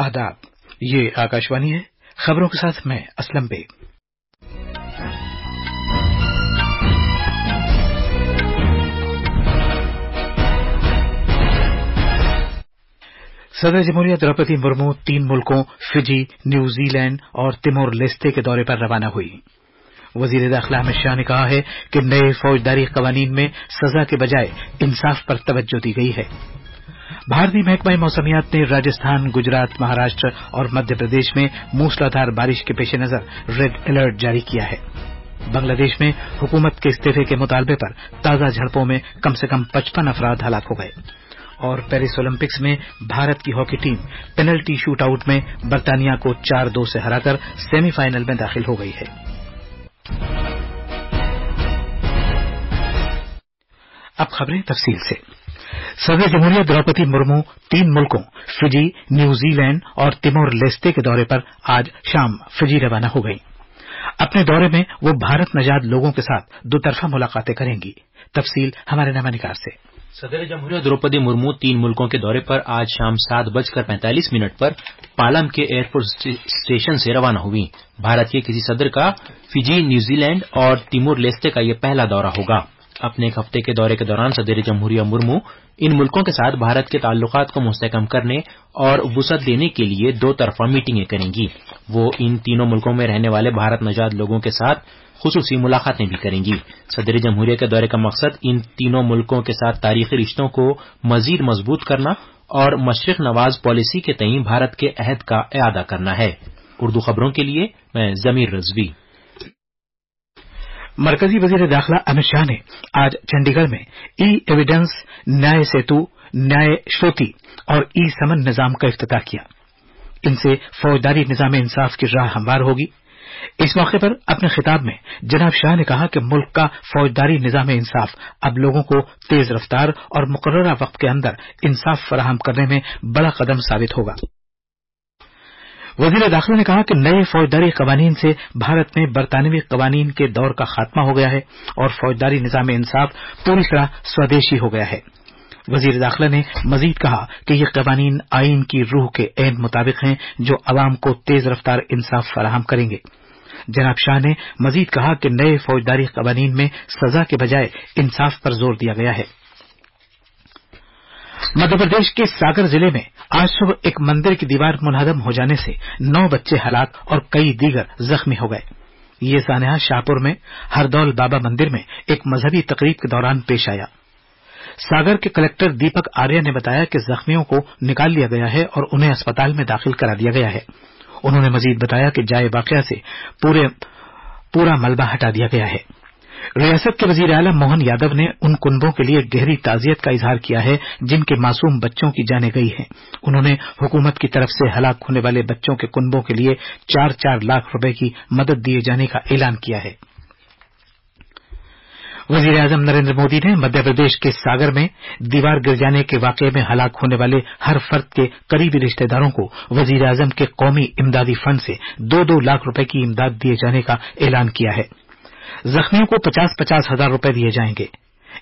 आदाब, ये आकाशवाणी है। खबरों के साथ मैं असलम बेग। सदर जमहूरिया द्रौपदी मुर्मू 3 मुल्कों फिजी, न्यूजीलैंड और तिमोर लेस्ते के दौरे पर रवाना हुई। वजीर दाखिला अमित शाह ने कहा है कि नए फौजदारी कवानीन में सजा के बजाय इंसाफ पर तवज्जो दी गई है। भारतीय महकमा मौसमियात ने राजस्थान, गुजरात, महाराष्ट्र और मध्य प्रदेश में मूसलाधार बारिश के पेश नजर रेड अलर्ट जारी किया है। बांग्लादेश में हुकूमत के इस्तीफे के मुतालबे पर ताजा झड़पों में कम से कम 55 अफराद हलाक हो गए। और पेरिस ओलंपिक्स में भारत की hockey team penalty shoot out में बर्तानिया को 4-2 से हराकर सेमीफाइनल में दाखिल हो गई है। अब खबरें तफसील से। सदर जमहूरिया द्रौपदी मुर्मू 3 मुल्कों फिजी, न्यूजीलैंड और तिमोर लेस्ते के दौरे पर आज शाम फिजी रवाना हो गई। अपने दौरे में वो भारत नजाद लोगों के साथ दोतरफा मुलाकातें करेंगी। तफसील हमारे नवानिकार से। सदर जमहूरिया द्रौपदी मुर्मू 3 मुल्कों के दौरे पर आज शाम 7:45 पर पालम के एयरपोर्ट स्टेशन से रवाना हुई। भारत के किसी सदर का फिजी, न्यूजीलैंड और तिमोर लेस्ते का यह पहला दौरा होगा। अपने एक हफ्ते के दौरे के दौरान सदर जमहूरिया मुर्मू इन मुल्कों के साथ भारत के ताल्लुकात को मुस्तहकम करने और वुसअत देने के लिए 2 तरफा मीटिंगें करेंगी। वो इन तीनों मुल्कों में रहने वाले भारत नजाद लोगों के साथ खुसूसी मुलाकातें भी करेंगी। सदर जमहूरिया के दौरे का मकसद इन तीनों मुल्कों के साथ तारीखी रिश्तों को मजीद मजबूत करना और मशरिक नवाज पॉलिसी के तई भारत के अहद का इआदा करना है। उर्दू खबरों के लिए मैं जमीर रजवी। मरकजी वजीर दाखिला अमित शाह ने आज चंडीगढ़ में ई एविडेंस, न्याय सेतु, न्याय श्रुति और ई समन निजाम का इफ्तिताह किया। इनसे फौजदारी निजाम इंसाफ की राह हमवार होगी। इस मौके पर अपने खिताब में जनाब शाह ने कहा कि मुल्क का फौजदारी निजाम इंसाफ अब लोगों को तेज रफ्तार और मुकर्ररा वक्त के अंदर इंसाफ फराहम करने में बड़ा कदम साबित होगा। वजीर दाखिला ने कहा कि नए फौजदारी कवानीन से भारत में बरतानवी कवानीन के दौर का खात्मा हो गया है और फौजदारी निजाम इंसाफ पूरी तरह स्वदेशी हो गया है। वजीर दाखिला ने मजीद कहा कि ये कवानीन आईन की रूह के ऐन मुताबिक हैं जो अवाम को तेज रफ्तार इंसाफ फराहम करेंगे। जनाब शाह ने मजीद कहा कि नए फौजदारी कवानीन में सजा के बजाय इंसाफ पर जोर दिया गया है। मध्य प्रदेश के सागर जिले में आज सुबह एक मंदिर की दीवार मुनहदम हो जाने से 9 बच्चे हलाक और कई दीगर जख्मी हो गए। ये सानहा शाहपुर में हरदौल बाबा मंदिर में एक मजहबी तकरीब के दौरान पेश आया। सागर के कलेक्टर दीपक आर्य ने बताया कि जख्मियों को निकाल लिया गया है और उन्हें अस्पताल में दाखिल करा दिया गया है। उन्होंने मजीद बताया कि जाए वाकया से पूरा मलबा हटा दिया गया है। रियासत के वजीर आला मोहन यादव ने उन कुनबों के लिए गहरी ताजियत का इजहार किया है जिनके मासूम बच्चों की जानें गई हैं। उन्होंने हुकूमत की तरफ से हलाक होने वाले बच्चों के कुनबों के लिए 4-4 लाख रुपए की मदद दिए जाने का ऐलान किया है। वजीर आजम नरेंद्र मोदी ने मध्य प्रदेश के सागर में दीवार गिर जाने के वाकये में हलाक होने वाले हर फर्द के करीबी रिश्तेदारों को वजीर आजम के कौमी इमदादी फंड से 2-2 लाख रुपए की इमदाद दिए जाने का ऐलान किया है। जख्मियों को 50-50 हजार रुपए दिए जाएंगे।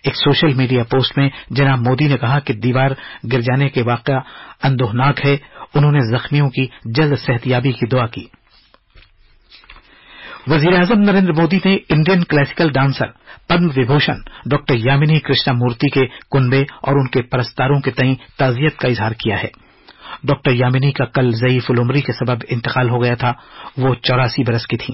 एक सोशल मीडिया पोस्ट में जनाब मोदी ने कहा कि दीवार गिर जाने के वाकया अंदोहनाक है। उन्होंने जख्मियों की जल्द सेहतयाबी की दुआ की। वजीर आजम नरेंद्र मोदी ने Indian classical dancer Padma Vibhushan doctor Yamini Krishnamurthy के कुनबे और उनके परस्तारों के तई ताजियत का इजहार किया है। डॉक्टर यामिनी का कल ज़ईफ़ुल उम्री के सबब इंतकाल हो गया था। वो 84 बरस की थीं।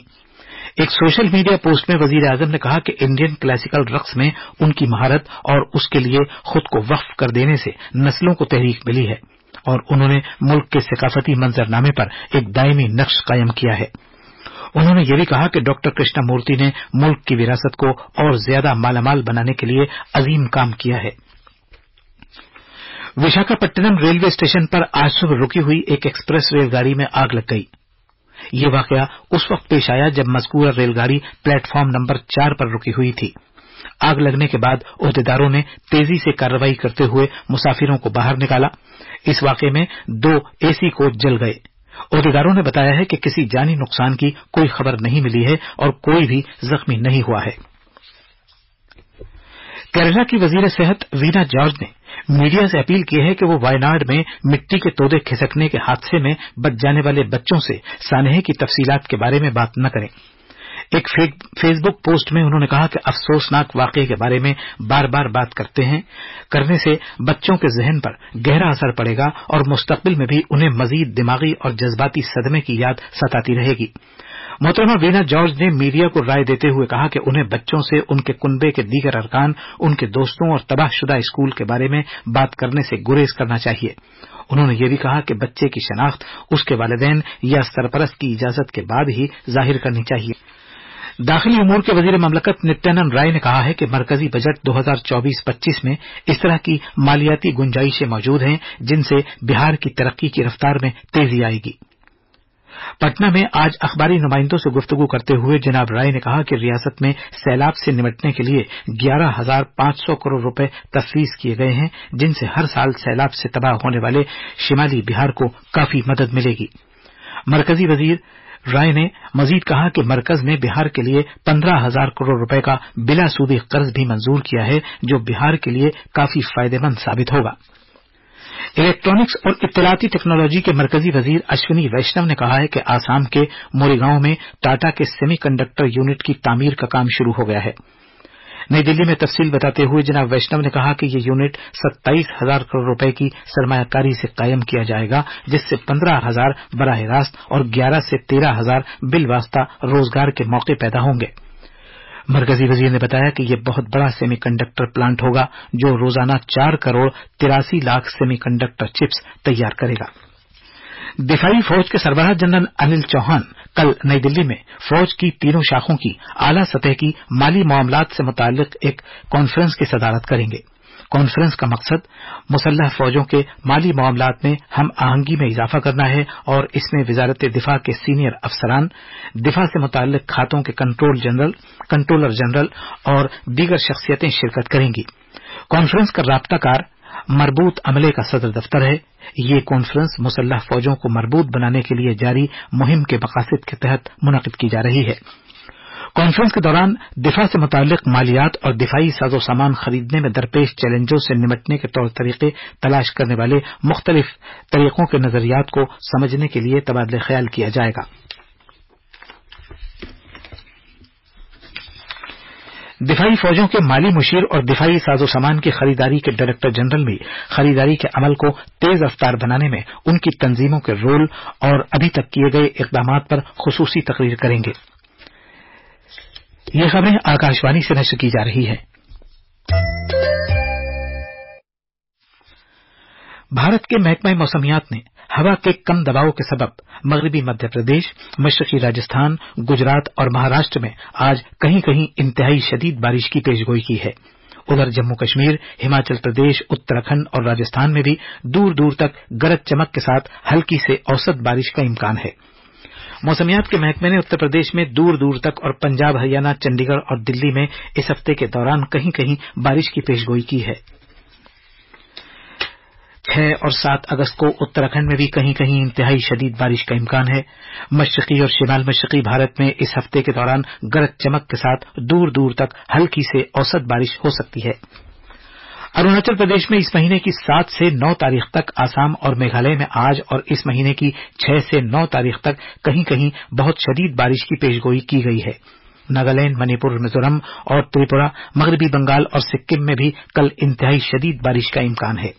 एक सोशल मीडिया पोस्ट में वजीर आजम ने कहा कि इंडियन क्लासिकल रक्स में उनकी महारत और उसके लिए खुद को वक्फ कर देने से नस्लों को तहरीक मिली है और उन्होंने मुल्क के सकाफती मंजरनामे पर एक दायमी नक्श कायम किया है। उन्होंने ये भी कहा कि डॉक्टर कृष्णमूर्ति ने मुल्क की विरासत को और ज्यादा मालामाल बनाने के लिए अजीम काम किया है। विशाखापट्टनम रेलवे स्टेशन पर आज सुबह रुकी हुई एक एक्सप्रेस रेलगाड़ी में आग लग गई। ये वाकया उस वक्त पेश आया जब मज़कूरा रेलगाड़ी प्लेटफार्म नंबर 4 पर रुकी हुई थी। आग लगने के बाद ओहदेदारों ने तेजी से कार्रवाई करते हुए मुसाफिरों को बाहर निकाला। इस वाकये में 2 एसी कोच जल गए। ओहदेदारों ने बताया है कि किसी जानी नुकसान की कोई खबर नहीं मिली है और कोई भी जख्मी नहीं हुआ है। केरला की वजीर सेहत वीना जॉर्ज ने मीडिया से अपील की है कि वो वायनाड में मिट्टी के तोदे खिसकने के हादसे में बच जाने वाले बच्चों से सानहे की तफसीलात के बारे में बात न करें। एक फेसबुक पोस्ट में उन्होंने कहा कि अफसोसनाक वाकये के बारे में बार बार बात करने से बच्चों के जहन पर गहरा असर पड़ेगा और मुस्तकबिल में भी उन्हें मजीद दिमागी और जज्बाती सदमे की याद सताती रहेगी। मोहतरमा वीना जॉर्ज ने मीडिया को राय देते हुए कहा कि उन्हें बच्चों से उनके कुनबे के दीगर अरकान, उनके दोस्तों और तबाहशुदा स्कूल के बारे में बात करने से गुरेज करना चाहिए। उन्होंने ये भी कहा कि बच्चे की शनाख्त उसके वालिदैन या सरपरस्त की इजाजत के बाद ही जाहिर करनी चाहिए। दाखिली उमूर के वजीर ममलकत नित्यानंद राय ने कहा है कि मरकजी बजट 2024-25 में इस तरह की मालियाती गुंजाइशें मौजूद हैं जिनसे बिहार की तरक्की की रफ्तार में तेजी आएगी। पटना में आज अखबारी नुमाइंदों से गुफ्तगू करते हुए जनाब राय ने कहा कि रियासत में सैलाब से निपटने के लिए 11,500 करोड़ रुपए तफवीज किए गए हैं, जिनसे हर साल सैलाब से तबाह होने वाले शिमाली बिहार को काफी मदद मिलेगी। मरकजी वजीर राय ने मजीद कहा कि मरकज ने बिहार के लिए 15,000 करोड़ रुपए का बिला सूदी कर्ज भी मंजूर किया है, जो बिहार के लिए काफी फायदेमंद साबित होगा। इलेक्ट्रॉनिक्स और इत्तलाती टेक्नोलॉजी के मरकजी वजीर अश्विनी वैष्णव ने कहा है कि आसाम के मोरीगांव में टाटा के सेमीकंडक्टर यूनिट की तामीर का काम शुरू हो गया है। नई दिल्ली में तफसील बताते हुए जनाब वैष्णव ने कहा कि ये यूनिट 27,000 करोड़ रुपए की सरमायाकारी से कायम किया जाएगा, जिससे 15,000 बराह रास्त और 11 से 13,000 बिलवास्ता रोजगार के मौके पैदा होंगे। मरकजी वजीर ने बताया कि यह बहुत बड़ा सेमीकंडक्टर प्लांट होगा, जो रोजाना 4 करोड़ 83 लाख सेमीकंडक्टर चिप्स तैयार करेगा। दिफाई फौज के सरबराह जनरल अनिल चौहान कल नई दिल्ली में फौज की तीनों शाखों की आला सतह की माली मामलात से मुताल्लिक एक कॉन्फ्रेंस की सदारत करेंगे। कॉन्फ्रेंस का मकसद मुसल्लह फौजों के माली मामलात में हम आहंगी में इजाफा करना है और इसमें वजारत दिफा के सीनियर अफसरान, दिफा से मुताल्लिक खातों के कंट्रोलर जनरल और दीगर शख्सियतें शिरकत करेंगी। कॉन्फ्रेंस का राब्ताकार मरबूत अमले का सदर दफ्तर है। ये कॉन्फ्रेंस मुसल्लह फौजों को मरबूत बनाने के लिए जारी मुहिम के मकासद के तहत मुनक़िद की जा रही है। कॉन्फ्रेंस के दौरान दिफा से मुताल्लिक मालियात और दिफाई साजो सामान खरीदने में दरपेश चैलेंजों से निपटने के तौर तरीके तलाश करने वाले मुख्तलिफ तरीकों के नजरियात को समझने के लिए तबादले ख्याल किया जाएगा। दिफाई फौजों के माली मुशीर और दिफाई साजो सामान की खरीदारी के डायरेक्टर जनरल भी खरीदारी के अमल को तेज रफ्तार बनाने में उनकी तंजीमों के रोल और अभी तक किए गए इक़दामात पर खुसूसी तकरीर करेंगे। ये खबरें आकाशवाणी से नशर की जा रही है। भारत के महकमा मौसमियात ने हवा के कम दबाव के सबब मगरबी मध्य प्रदेश, मशरकी राजस्थान, गुजरात और महाराष्ट्र में आज कहीं कहीं इंतहाई शदीद बारिश की पेशगोई की है। उधर जम्मू कश्मीर, हिमाचल प्रदेश, उत्तराखंड और राजस्थान में भी दूर दूर तक गरज चमक के साथ हल्की से औसत बारिश का इम्कान है। मौसमियात के महकमे ने उत्तर प्रदेश में दूर दूर तक और पंजाब, हरियाणा, चंडीगढ़ और दिल्ली में इस हफ्ते के दौरान कहीं कहीं बारिश की पेशगोई की है। 6 और 7 अगस्त को उत्तराखंड में भी कहीं कहीं इंतहाई शदीद बारिश का इम्कान है। मशरकी और शिमाल मशरकी भारत में इस हफ्ते के दौरान गरज चमक के साथ दूर दूर तक हल्की से औसत बारिश हो सकती है। अरुणाचल प्रदेश में इस महीने की 7 से 9 तारीख तक, आसाम और मेघालय में आज और इस महीने की 6 से 9 तारीख तक कहीं कहीं बहुत शदीद बारिश की पेशगोई की गई है। नागालैंड, मणिपुर, मिजोरम और त्रिपुरा, मगरबी बंगाल और सिक्किम में भी कल इंतहाई शदीद बारिश का इम्कान है।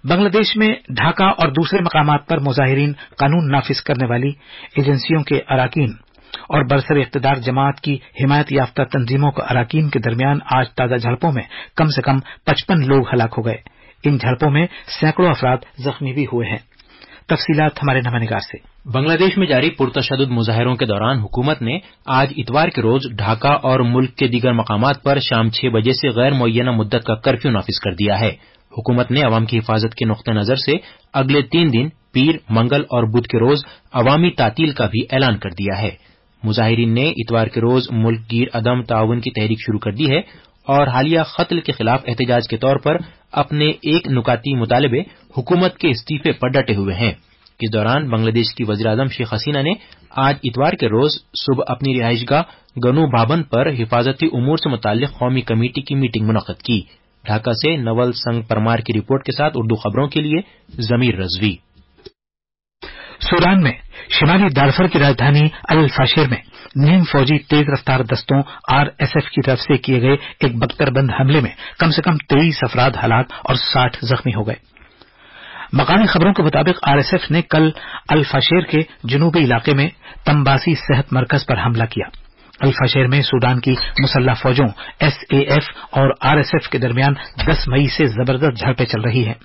बांग्लादेश में ढाका और दूसरे मकामात पर मुजाहिरीन, कानून नाफिज करने वाली एजेंसियों के अराकीन और बरसर इख्तिदार जमात की हिमायत याफ्ता तंजीमों के अराकीन के दरमियान आज ताजा झड़पों में कम से कम 55 लोग हलाक हो गए। इन झड़पों में सैकड़ों अफराद जख्मी भी हुए हैं। तफसीलात हमारे नमानिगार से। बांग्लादेश में जारी पुरतशद्दुद मुजाहिरों के दौरान हुकूमत ने आज इतवार के रोज ढाका और मुल्क के दीगर मकामात पर शाम 6 बजे से गैर मुअय्यना मुद्दत का कर्फ्यू नाफिज कर दिया है। हुकूमत ने अवाम की हिफाजत के नुक्ते नजर से अगले 3 दिन पीर, मंगल और बुध के रोज अवामी तातील का भी ऐलान कर दिया है। मुजाहिरीन ने इतवार के रोज मुल्क गिर अदम ताउन की तहरीक शुरू कर दी है और हालिया कत्ल के खिलाफ एहतजाज के तौर पर अपने एक नुकाती मुतालबे हुकूमत के इस्तीफे पर डटे हुए हैं। इस दौरान बांग्लादेश की वज़ीर-ए-आज़म शेख हसीना ने आज इतवार के रोज सुबह अपनी रिहाइशगाह गनू बाबन पर हिफाजती उमूर से मुताल्लिक कौमी कमेटी की मीटिंग मुनक्किद की। ढाका से नवल संग परमार की रिपोर्ट के साथ उर्दू खबरों के लिए जमीर रजवी। सूडान में शिमाली दारफर की राजधानी अल फाशिर में नीम फौजी तेज रफ्तार दस्तों आरएसएफ की तरफ से किए गए एक बख्तरबंद हमले में कम से कम 23 अफराद हलाक और 60 जख्मी हो गए। मकामी खबरों के मुताबिक आरएसएफ ने कल अल फाशिर के जनूबी इलाके में तंबासी सेहत मरकज पर हमला किया। अल फाशिर में सूडान की मुसल्ह फौजों एसएएफ और आरएसएफ के दरमियान 10 मई से जबरदस्त झड़पें चल रही हैं।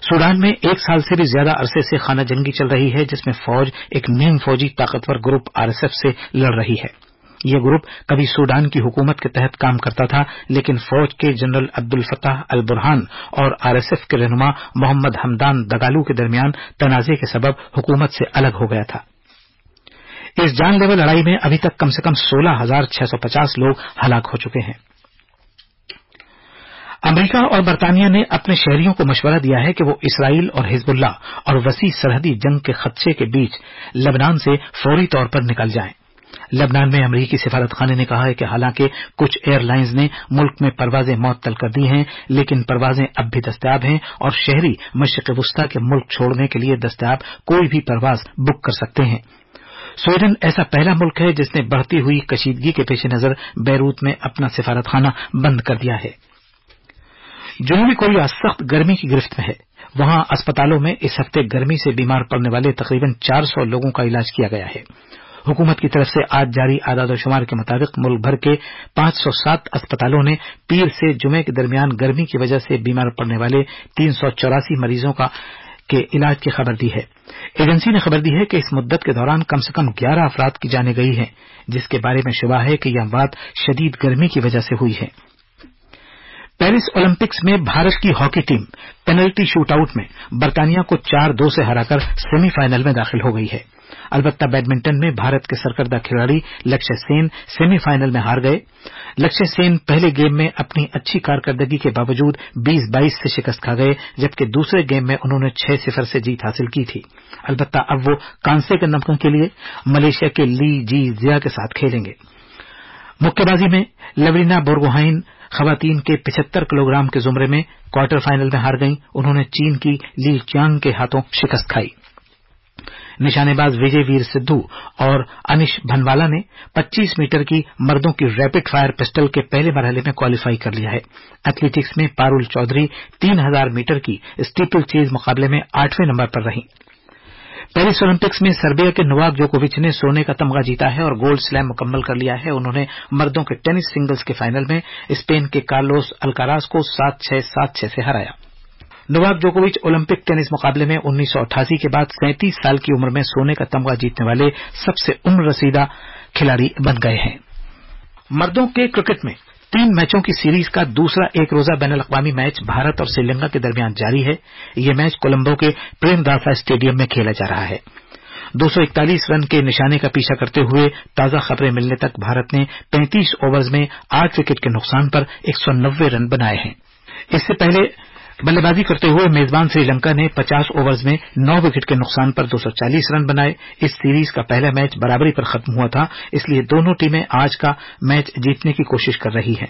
सूडान में एक साल से भी ज्यादा अरसे से खाना जंगी चल रही है, जिसमें फौज एक नीम फौजी ताकतवर ग्रुप आरएसएफ से लड़ रही है। यह ग्रुप कभी सूडान की हुकूमत के तहत काम करता था, लेकिन फौज के जनरल अब्दुल फताह अल बुरहान और आरएसएफ के रहनुमा मोहम्मद हमदान दगालू के दरमियान तनाजे के सबब हुकूमत से अलग हो गया था। इस जानलेवा लड़ाई में अभी तक कम से कम 16,650 लोग हलाक हो चुके हैं। अमेरिका और बरतानिया ने अपने शहरियों को मशवरा दिया है कि वो इसराइल और हिजबुल्लाह और वसी सरहदी जंग के खदशे के बीच लेबनान से फौरी तौर पर निकल जाएं। लेबनान में अमरीकी सिफारत खाने ने कहा है कि हालांकि कुछ एयरलाइंस ने मुल्क में परवाजें मअतल कर दी हैं, लेकिन परवाजें अब भी दस्तयाब हैं और शहरी मशरिक़ वस्ता के मुल्क छोड़ने के लिए दस्तयाब कोई भी परवाज बुक कर सकते हैं। स्वीडन ऐसा पहला मुल्क है जिसने बढ़ती हुई कशीदगी के पेश नजर बैरूत में अपना सिफारत खाना बंद कर दिया है। जनूबी कोरिया सख्त गर्मी की गिरफ्त में है। वहां अस्पतालों में इस हफ्ते गर्मी से बीमार पड़ने वाले तकरीबन 400 लोगों का इलाज किया गया है। हुकूमत की तरफ से आज जारी आदाद-ओ-शुमार के मुताबिक मुल्क भर के 507 अस्पतालों ने पीर से जुमे के दरमियान गर्मी की वजह से बीमार पड़ने वाले 384 मरीजों के इलाज की खबर दी है। एजेंसी ने खबर दी है कि इस मुद्दत के दौरान कम से कम 11 अफराद की जानें गई हैं, जिसके बारे में शुबा है कि यह अमवात शदीद गर्मी की वजह से हुई है। पेरिस ओलंपिक्स में भारत की हॉकी टीम पेनल्टी शूटआउट में बरतानिया को 4-2 से हराकर सेमीफाइनल में दाखिल हो गई है। अलबत्ता बैडमिंटन में भारत के सरकर्दा खिलाड़ी लक्ष्य सेन सेमीफाइनल में हार गए। लक्ष्य सेन पहले गेम में अपनी अच्छी कारकर्दगी के बावजूद 20-22 से शिकस्त खा गए, जबकि दूसरे गेम में उन्होंने 6-0 से जीत हासिल की थी। अलबत्ता अब वो कांसे के नमकों के लिए मलेशिया के ली जी जिया के साथ खेलेंगे। मुक्केबाजी में लवलीना बोरगोहाइन खवातीन के 75 किलोग्राम के जुमरे में क्वार्टर फाइनल में हार गईं। उन्होंने चीन की ली चियांग के हाथों शिकस्त खाई। निशानेबाज विजय वीर सिद्धू और अनिश भनवाला ने 25 मीटर की मर्दों की रैपिड फायर पिस्टल के पहले मरहले में क्वालिफाई कर लिया है। एथलेटिक्स में पारुल चौधरी 3000 मीटर की स्टीपल चेज मुकाबले में 8वें नंबर पर रहीं। पेरिस ओलंपिक्स में सर्बिया के नोवाक जोकोविच ने सोने का तमगा जीता है और गोल्ड स्लैम मुकम्मल कर लिया है। उन्होंने मर्दों के टेनिस सिंगल्स के फाइनल में स्पेन के कार्लोस अल्काराज को 7-6, 7-6 से हराया। नोवाक जोकोविच ओलंपिक टेनिस मुकाबले में 1988 के बाद 37 साल की उम्र में सोने का तमगा जीतने वाले सबसे उम्र रसीदा खिलाड़ी बन गए हैं। मर्दों के क्रिकेट में 3 मैचों की सीरीज का दूसरा एक रोजा बैनुल-अक़वामी मैच भारत और श्रीलंका के दरमियान जारी है। यह मैच कोलंबो के प्रेमदासा स्टेडियम में खेला जा रहा है। 241 रन के निशाने का पीछा करते हुए ताजा खबरें मिलने तक भारत ने 35 ओवर्स में 8 विकेट के नुकसान पर 190 रन बनाए हैं। इससे पहले बल्लेबाजी करते हुए मेजबान श्रीलंका ने 50 ओवर्स में 9 विकेट के नुकसान पर 240 रन बनाए। इस सीरीज का पहला मैच बराबरी पर खत्म हुआ था, इसलिए दोनों टीमें आज का मैच जीतने की कोशिश कर रही हैं।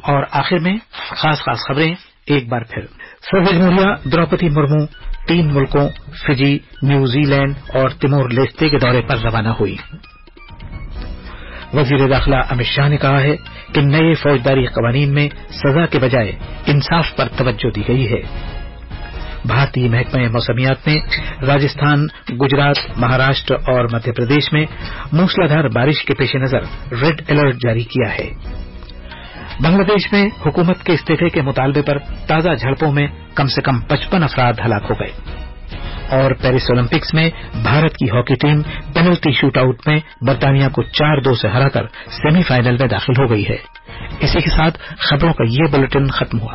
और आखिर में खास खबरें एक बार फिर। सदर जमहूरिया द्रौपदी मुर्मू 3 मुल्कों फिजी, न्यूजीलैंड और तिमोर लेस्ते के दौरे पर रवाना हुई। वजीर दाखिला अमित शाह ने कहा है कि नए फौजदारी कवानीन में सजा के बजाय इंसाफ पर तवज्जो दी गई है। भारतीय महकमा मौसमियात ने राजस्थान, गुजरात, महाराष्ट्र और मध्य प्रदेश में मूसलाधार बारिश के पेश नजर रेड अलर्ट जारी किया है। बांग्लादेश में हुकूमत के इस्तीफे के मुतालबे पर ताजा झड़पों में कम से कम 55 अफराद हलाक हो गए। और पेरिस ओलंपिक्स में भारत की हॉकी टीम पेनल्टी शूटआउट में बर्तानिया को 4-2 से हराकर सेमीफाइनल में दाखिल हो गई है। इसी के साथ खबरों का ये बुलेटिन खत्म हुआ।